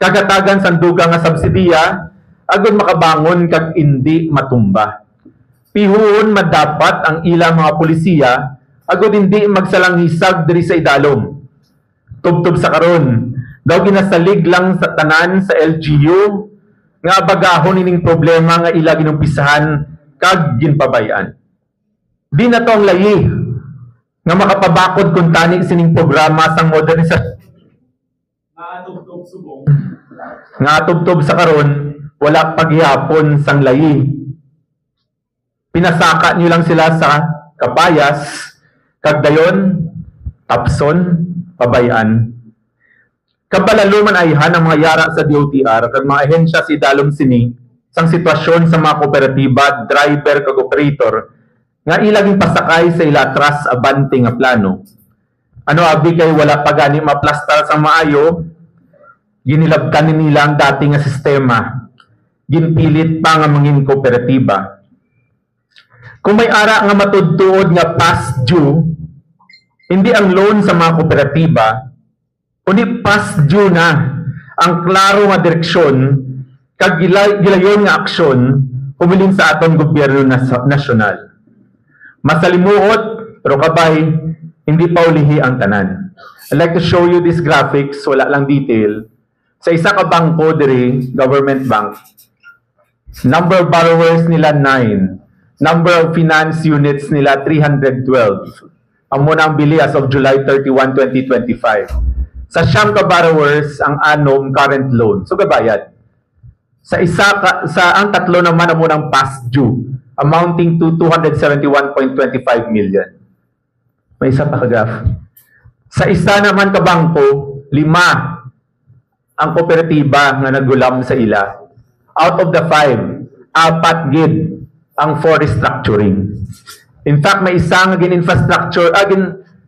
Kagatagan sanduga nga subsidiya agud makabangon kag indi matumba. Pihuon madapat ang ilang mga polisiya agud hindi magsalanghisag diri sa idalom. Tubtob sa karon, daw ginasalig lang sa tanan sa LGU nga bagahon ining problema nga ila ginumpisahan kag ginpabayan. Di na to ang layi nga makapabakod kung tani sining programa sang modernisasyon nga tubtob sa karon wala paghihapon sang layi. Pinasaka niyo lang sila sa kapayas kag dayon tapson pabayan. Kabalaluman ayhan ang mga yara sa DOTR kag mga ahensya si dalom sini sang sitwasyon sa mga kooperatiba, driver kag operator nga ilaging pasakay sa ilatras abante nga plano. Ano abi kay wala pa gani maplastar sa maayo, ginilabtan nila ang dati nga sistema, ginpilit pa nga mangin kooperatiba. Kung may ara nga matudtuod nga past due, hindi ang loan sa mga kooperatiba, kundi past due na ang klaro nga direksyon kag gilayon nga aksyon humilin sa aton gobyerno nasyonal. Masalimuot, pero kabay, hindi pa ulihi ang tanan. I'd like to show you these graphics, wala lang detail. Sa isa ka bangko diri, government bank, number of borrowers nila 9, number of finance units nila 312. Ang munang bili as of July 31, 2025. Sa siyam ka borrowers, ang anom current loan. So gabayad. Sa ang tatlo naman ang munang past due, amounting to 271.25 million. May isa pa ka-graph. Sa isa naman ka bangko, 5 ang kooperatiba nga nagulam sa ila. Out of the 5, 4 gid ang for restructuring. In fact, may isang gin-infrastructure,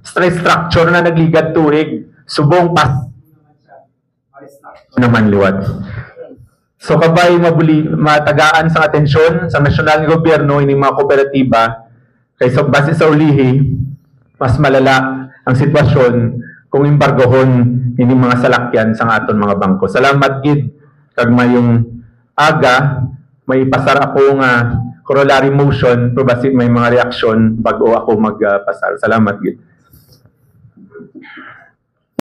stress structure na nagligad tuig, subong pas naman liwat. So kabay matagaan sa atensyon sa nasyonal nga gobyerno ining mga kooperatiba kaysa base sa ulihi, mas malala ang sitwasyon kung imbargohon ining mga salakyan sa aton mga bangko. Salamat gid kag mayong aga may pasar ako nga corollary motion pero basi may mga reaksyon bago ako magpasar. Salamat gid.